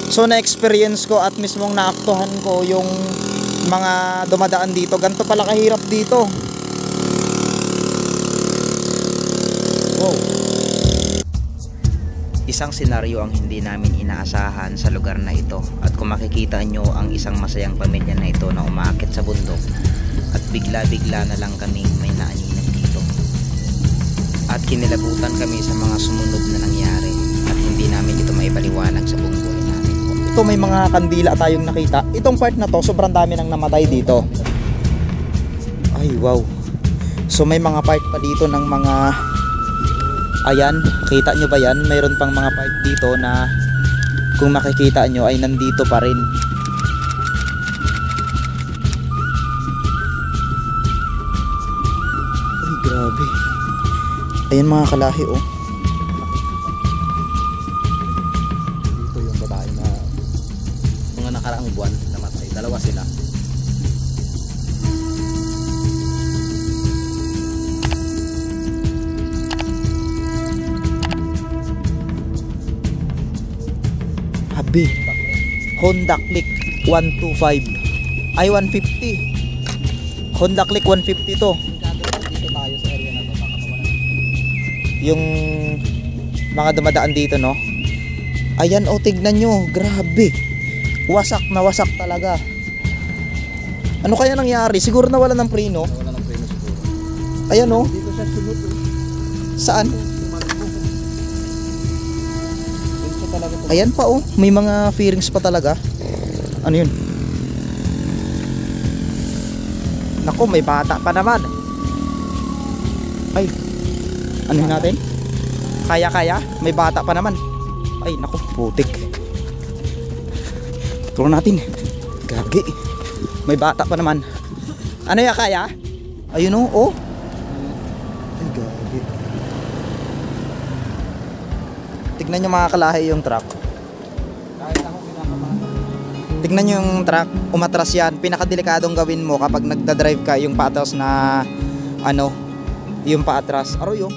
So na-experience ko at mismong naaktuhan ko yung mga dumadaan dito. Ganito pala kahirap dito. Wow. Isang senaryo ang hindi namin inaasahan sa lugar na ito. At kung makikita nyo ang isang masayang pamilya na ito na umaakit sa bundok, at bigla-bigla na lang kaming may naaninag dito. At kinilabutan kami sa mga sumunod na nangyari. At hindi namin ito maipaliwanag sa buong buhay namin. Ito may mga kandila tayong nakita. Itong part na to, sobrang dami nang namatay dito. Ay wow. So may mga part pa dito ng mga, ayan, kita nyo ba yan? Mayroon pang mga part dito na kung makikita nyo ay nandito pa rin. Ay grabe. Ayan mga kalahi oh. Dito yung babae na mga nakaraang buwan namatay. Dalawa sila. Habi. Honda Click 125. Ay 150. Honda Click 150 to. Dito tayo sa area na to. Yung mga dumadaan dito no. Ayan oh, tignan nyo. Grabe. Wasak na wasak talaga. Ano kaya nangyari? Siguro nawala ng preno. Nawala ng preno siguro. Ayan oh. Dito siya sunod. Saan? Ayan pa oh. May mga fairings pa talaga. Ano yun? Naku, may bata pa naman. Ay. Ano natin? Kaya-kaya? May bata pa naman. Ay, naku, putik. Tulong natin. Gagi. May bata pa naman. Ano ya kaya? Ayun oh. Ay, gagi. Tignan nyo mga kalahi yung truck. Tignan nyo yung truck. Umatras yan. Pinakadelikadong gawin mo kapag nagdadrive ka yung paatras na ano, yung paatras. Aroy oh.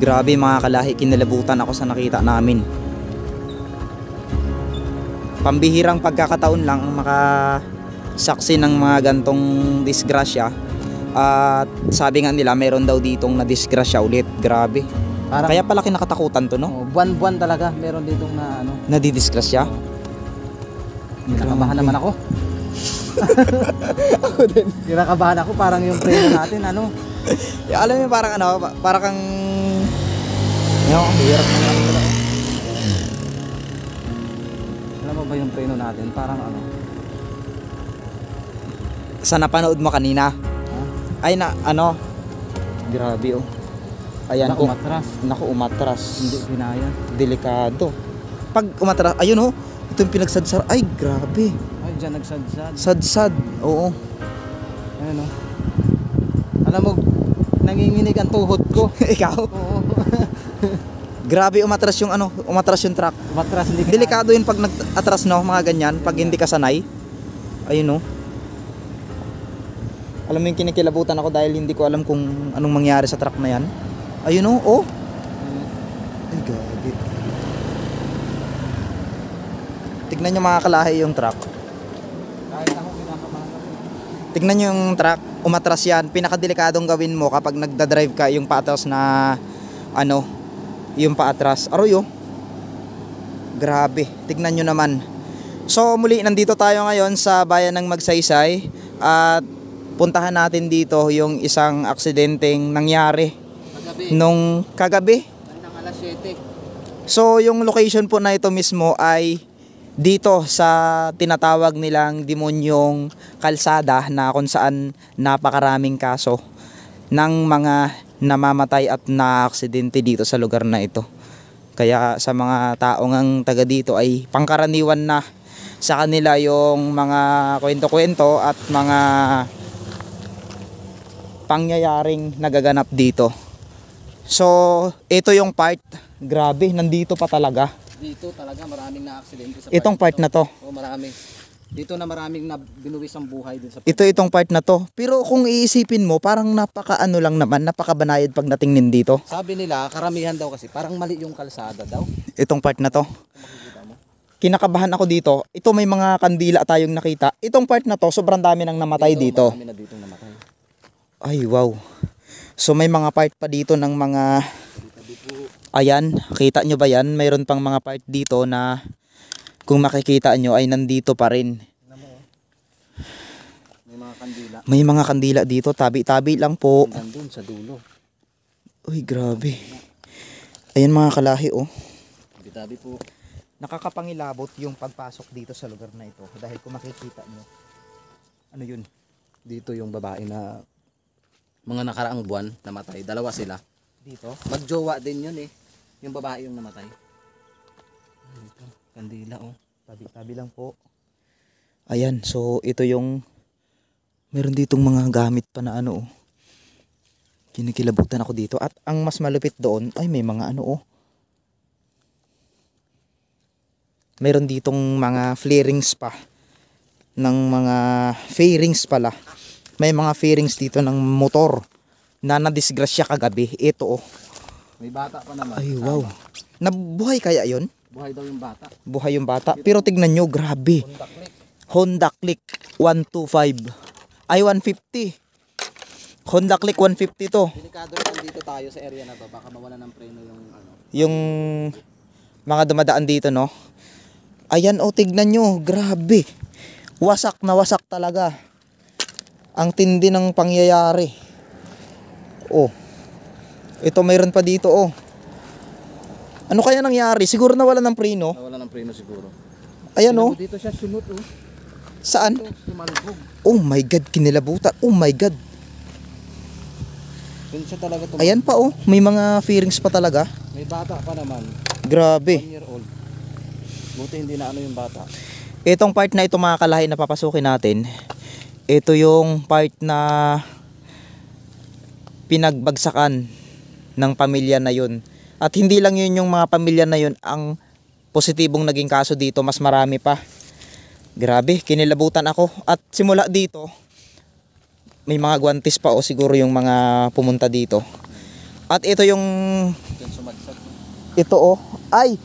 Grabe mga kalahi, kinalabutan ako sa nakita namin. Pambihirang pagkakataon lang makasaksi ng mga gantong disgrasya. At sabi nga nila meron daw ditong na-disgrasya ulit. Grabe. Parang, kaya pala kinakatakutan to no? Buwan-buwan talaga meron ditong na ano, nadidisgrasya. Kinakabahan naman ako. Ako din. Kinakabahan ako, parang yung preno natin ano. Alam mo parang ano, parang kang hirap ng ano talaga. Alam mo ba yung preno natin? Parang ano. Sa napanood mo kanina? Ay na ano. Grabe oh. Ayan naku, umatras. Naku, umatras. Hindi pinaya. Delikado. Pag umatras, ayun oh. Ito yung pinagsadsar. Ay, grabe. Ay, dyan nagsadsad. Sadsad. Oo. Ayun o. Alam mo, nanginginig ang tuhod ko. Ikaw? Oo. Grabe, umatras yung truck. Matras hindi ka. Delikado yun pag nag-atras, no, mga ganyan, pag hindi ka sanay. Ayun, no. Alam mo yung kinikilabutan ako dahil hindi ko alam kung anong mangyari sa truck na yan. Ayun, no. Oh. Ay, gabi. Tignan nyo mga kalahi yung truck. Kahit ako kinakabahan ako. Tignan nyo yung truck, umatras yan. Pinakadelikadong gawin mo kapag nagdadrive ka yung paatras na yung paatras. Aroy, oh. Grabe, tignan nyo naman. So muli, nandito tayo ngayon sa bayan ng Magsaysay at puntahan natin dito yung isang aksidenteng nangyari Kagabi. nung kagabi. Nang alas 7. So yung location po na ito mismo ay dito sa tinatawag nilang demonyong kalsada na kung saan napakaraming kaso ng mga namamatay at na-aksidente dito sa lugar na ito. Kaya sa mga taong ang taga dito ay pangkaraniwan na sa kanila yung mga kwento-kwento at mga pangyayaring nagaganap dito. So ito yung part, grabe, nandito pa talaga. Dito talaga maraming na-aksidente sa Itong part na to. Oo, marami. Dito na maraming na binuwis ang buhay din sa Itong part na to. Pero kung iisipin mo, parang napakaano lang naman, napakabanayad pagdating dito. Sabi nila, karamihan daw kasi parang mali yung kalsada daw. Itong part na to. Makikita mo. Kinakabahan ako dito. Ito may mga kandila tayong nakita. Itong part na to, sobrang dami nang namatay dito. Marami na ditong namatay. Ay, wow. So may mga part pa dito ng mga... Ayan, kita nyo ba yan? Mayroon pang mga part dito na kung makikita nyo ay nandito pa rin. May mga kandila. May mga kandila dito, tabi-tabi lang po. Nandun sa dulo. Uy, grabe. Ayan mga kalahi, oh. Tabi po. Nakakapangilabot yung pagpasok dito sa lugar na ito dahil kung makikita nyo. Ano yun? Dito yung babae na mga nakaraang buwan namatay. Dalawa sila. Dito? Magjowa din yun eh. Yung babae yung namatay. Dito. Kandila oh. Tabi-tabi lang po. Ayan, so ito yung meron ditong mga gamit pa na oh. Kinikilabutan ako dito. At ang mas malupit doon ay may mga oh. Meron ditong mga flarings pa. Ng mga fairings pala. May mga fairings dito ng motor na nadisgrasya kagabi. Ito oh. May bata pa naman. Ay wow. Nabuhay kaya yon? Buhay daw yung bata. Buhay yung bata. Pero tignan nyo, grabe. Honda Click 125. Ay 150. Honda Click 150 to. Delikado rin dito tayo sa area na to. Baka mawala ng preno yung Yung mga dumadaan dito, no? Ayan oh, tignan nyo, grabe. Wasak na wasak talaga. Ang tindi ng pangyayari. Oh. Ito mayroon pa dito oh. Ano kaya nangyari? Siguro nawala ng preno. nawala ng preno siguro. Ayan oh. Dito siya sunod oh. Saan? Ito, tumalbog. Oh my god, kinilabutan. Oh my god. Yun siya talaga tumalbog. Ayan pa oh, may mga fairings pa talaga. May bata pa naman. 1 Grabe. year old. Buti hindi na yung bata. Itong part na ito mga kalahi na papasukin natin. Ito yung part na pinagbagsakan ng pamilya na yun. At hindi lang yun yung mga pamilya na yun ang positibong naging kaso dito, mas marami pa. Grabe, kinilabutan ako. At simula dito, may mga guwantes pa o siguro yung mga pumunta dito. At ito yung... Diyan sumagsak. Ito oh. Ay!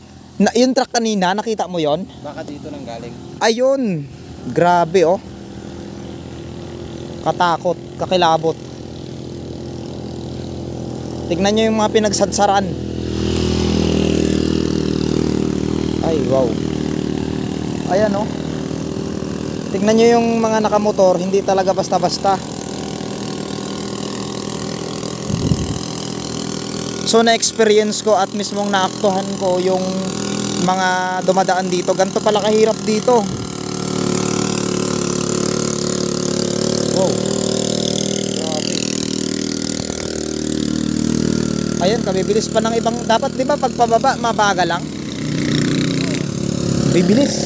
Yung truck kanina, nakita mo yon? Baka dito nang galing. Ayun! Grabe oh. Katakot, kakilabot. Tignan nyo yung mga pinagsadsaran. Ay wow. Ayan oh. Tignan nyo yung mga nakamotor, hindi talaga basta-basta. So na-experience ko at mismong naaktuhan ko yung mga dumadaan dito. Ganito pala kahirap dito. Wow. Grabe. Ayun, kabibilis pa ng ibang. Dapat di ba pagpababa, mabaga lang? Bibilis.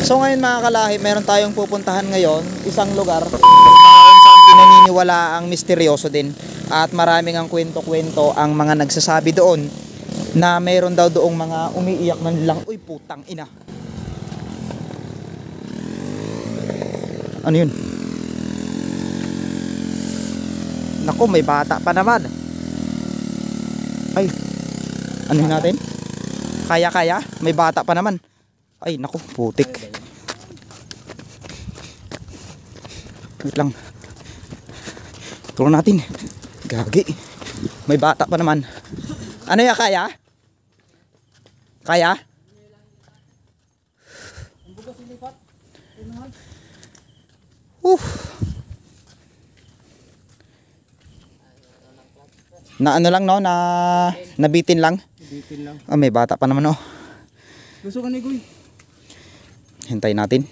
So ngayon mga kalahi, meron tayong pupuntahan ngayon, isang lugar na kung saan pinaniniwala ang misteryoso din. At maraming ang kwento-kwento ang mga nagsasabi doon na meron daw doong mga umiiyak na nilang, uy putang ina. Ano yun? Naku, may bata pa naman. Ay, ano yun natin? Kaya, may bata pa naman. Ay, naku, putik. Wait lang. Tulong natin. Gagi. May bata pa naman. Ano ya, kaya? Kaya? Na ano lang no, na nabitin lang. Bitin lang. Oh, may bata pa naman oh. Gusto ka ni Goy? Hintayin natin.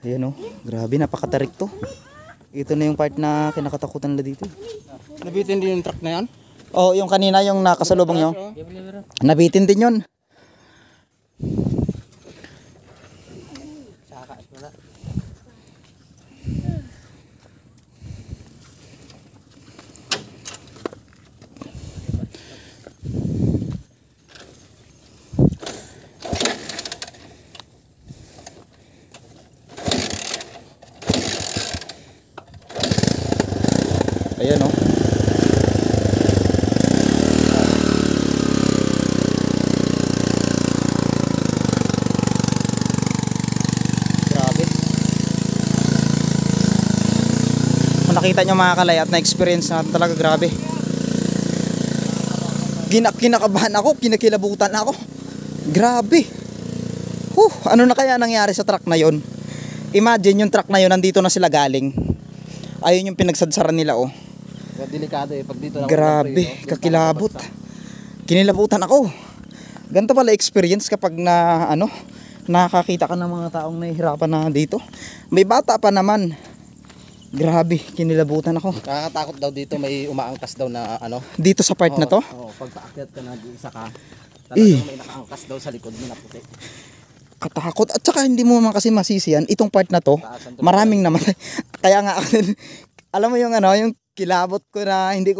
Ayan oh, grabe, napakatarik to. Ito na yung part na kinakatakutan nila dito. Nabitin din yung truck na yan? Oh, yung kanina yung nakasalubong nyo. Nabitin din yun. Ayan oh. Grabe. Kung nakita nyo mga kalay at na-experience natin talaga, grabe. Kinakabahan ako, kinakilabutan ako. Grabe. Ano na kaya nangyari sa truck na yon? Imagine yung truck na yon, nandito na sila galing. Ayun yung pinagsadsaran nila oh. Delikado eh, pag dito na. Grabe, kakilabot. Kinilabutan ako. Ganito pala experience kapag na ano, nakakita ka ng mga taong nahihirapan na dito. May bata pa naman. Grabe, kinilabutan ako. Nakakatakot daw dito, may umaangkas daw na ano. Dito sa part na to? Oo, pag paakyat ka na, isa ka. Talagang may nakaangkas daw sa likod mo na puti. Katakot. At saka hindi mo naman kasi masisiyan, itong part na to, maraming namatay. Kaya nga, alam mo yung ano, yung kilabot ko na hindi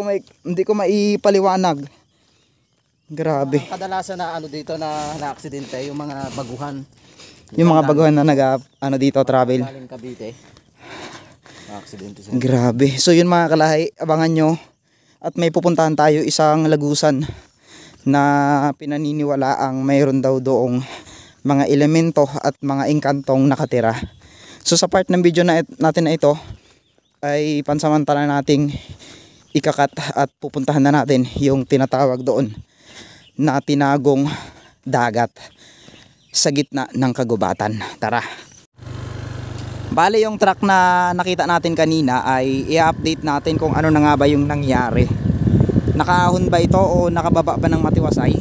ko maipaliwanag. Grabe. Kadalasan na ano dito na aksidente, yung mga baguhan. Yung mga baguhan na ano dito travel. Galing Cavite. Aksidente sila. Grabe. So yun mga kalahi, abangan nyo. At may pupuntahan tayo isang lagusan na pinaniniwala ang mayroon daw doong mga elemento at mga engkantong nakatira. So sa part ng video natin na ito ay pansamantala nating ikakat at pupuntahan na natin yung tinatawag doon na tinagong dagat sa gitna ng kagubatan. Tara. Bale yung truck na nakita natin kanina ay i-update natin kung ano na nga ba yung nangyari. Nakahon ba ito o nakababa ba ng matiwasay?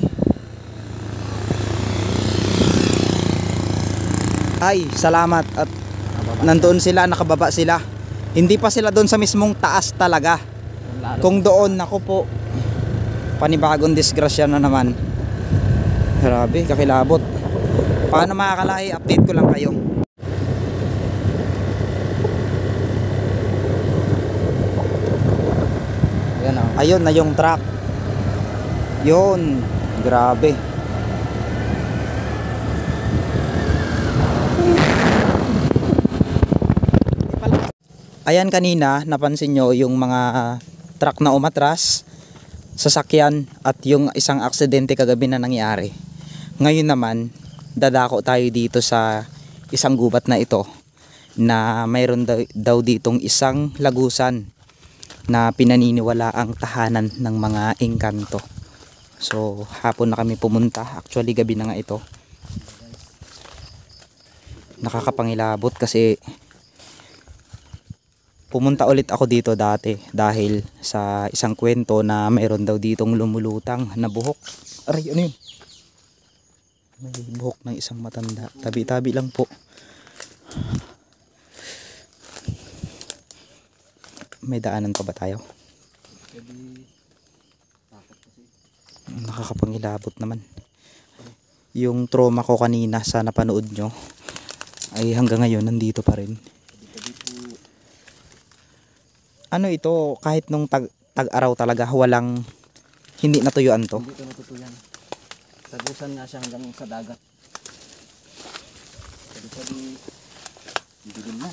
Ay, salamat at nandoon sila, nakababa sila. Hindi pa sila doon sa mismong taas talaga. Kung doon, naku po, panibagong disgrasya na naman. Grabe, kakilabot. Paano mga kalahi, update ko lang kayo. Ayun na yung truck. Yun, grabe. Ayan, kanina napansin nyo yung mga truck na umatras, sasakyan at yung isang aksidente kagabi na nangyari. Ngayon naman dadako tayo dito sa isang gubat na ito na mayroon daw ditong isang lagusan na pinaniniwala ang tahanan ng mga engkanto. So hapon na kami pumunta, actually gabi na nga ito. Nakakapangilabot kasi pumunta ulit ako dito dati dahil sa isang kwento na mayroon daw ditong lumulutang na buhok. Aray, ano yun? May buhok ng isang matanda. Tabi-tabi lang po. May daanan pa ba tayo? Nakakapangilabot naman. yung trauma ko kanina sa napanood nyo ay hanggang ngayon nandito pa rin. Ano ito, kahit nung tag-araw talaga, hindi natuyuan to. Hindi ito natutuyan. Tagusan nga siya hanggang sa dagat. Sabi, dilim na.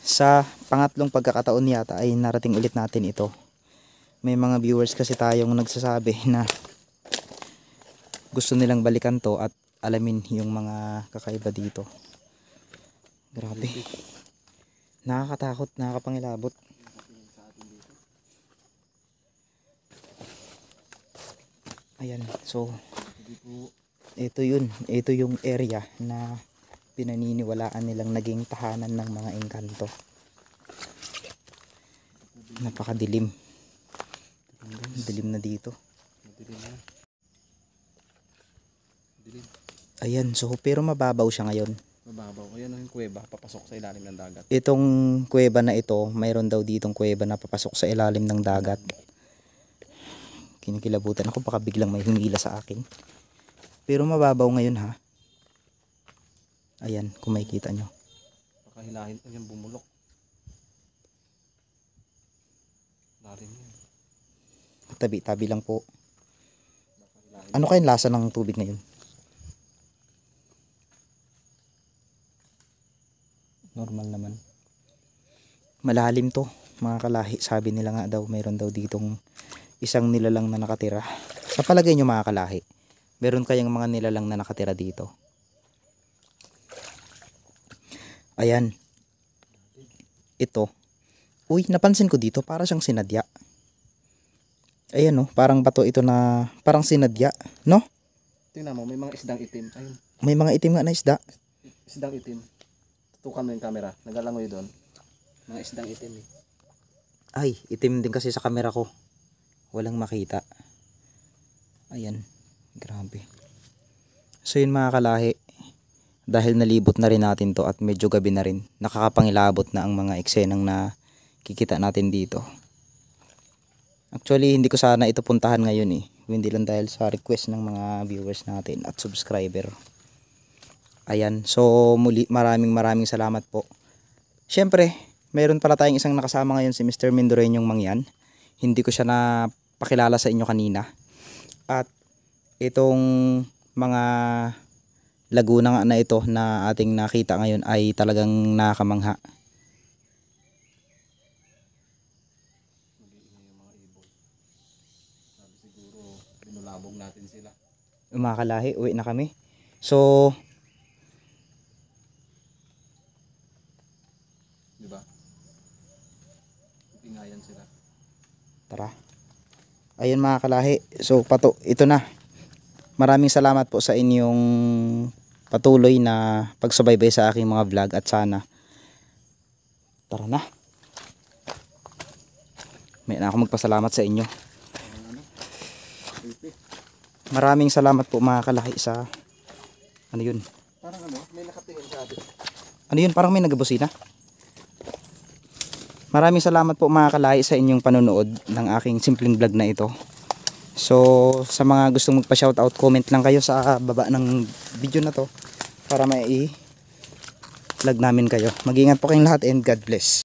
Sa pangatlong pagkakataon yata ay narating ulit natin ito. May mga viewers kasi tayong nagsasabi na gusto nilang balikan to at alamin yung mga kakaiba dito. Grabe. Nakakatakot, nakakapangilabot. Ayan, so ito yun, ito yung area na pinaniniwalaan nilang naging tahanan ng mga engkanto. Napakadilim. Dilim na dito. Ayan, so pero mababaw siya ngayon. Mababaw. Ayan yung kuweba, papasok sa ilalim ng dagat. Itong kuweba na ito, mayroon daw ditong kuweba na papasok sa ilalim ng dagat. Kinikilabutan ako, baka biglang may humila sa akin. Pero mababaw ngayon ha. Ayan, kung makikita nyo. Baka hilahin ko yung bumulok. Lalim yun. Tabi-tabi lang po. Ano kayang lasa ng tubig ngayon? Normal naman. Malalim to, mga kalahi. Sabi nila nga daw, mayroon daw ditong isang nilalang na nakatira. Sa palagay nyo mga kalahi, meron kayang mga nilalang na nakatira dito? Ayan. Ito. Uy, napansin ko dito, para siyang sinadya. Ayan no, parang bato ito na parang sinadya, no? Tingnan mo, may mga isdang itim. Ayun, May mga itim nga na isda. isdang itim. Tutukan mo yung camera. Nagalangoy doon. Mga isdang itim eh. Ay, itim din kasi sa camera ko. Walang makita. Ayan, grabe. So yun mga kalahi, dahil nalibot na rin natin to at medyo gabi na rin, nakakapangilabot na ang mga eksenang na kikita natin dito. Actually, hindi ko sana ito puntahan ngayon eh. Hindi lang dahil sa request ng mga viewers natin at subscriber. Ayan, so muli maraming salamat po. Syempre, meron pala tayong isang nakasama ngayon, si Mr. Mendoreñong Mangyan. Hindi ko siya napakilala sa inyo kanina. At itong mga laguna nga na ito na ating nakita ngayon ay talagang nakakamangha. Siguro, binulabog natin sila. Mga kalahi, uwi na kami. So, Diba? Pingayan sila. tara. Ayun mga kalahi. So, ito na. Maraming salamat po sa inyong patuloy na pagsubaybay sa aking mga vlog at sana tara na. May na ako magpasalamat sa inyo. Maraming salamat po mga kalahi sa ano yun? Parang ano, may nakatingin sa atin. Ano yun? Parang may nagabusina. Maraming salamat po mga kalahi sa inyong panonood ng aking simpleng vlog na ito. So sa mga gustong magpa-shoutout, comment lang kayo sa baba ng video na to para mai-vlog namin kayo. Mag-ingat po kayong lahat and God bless.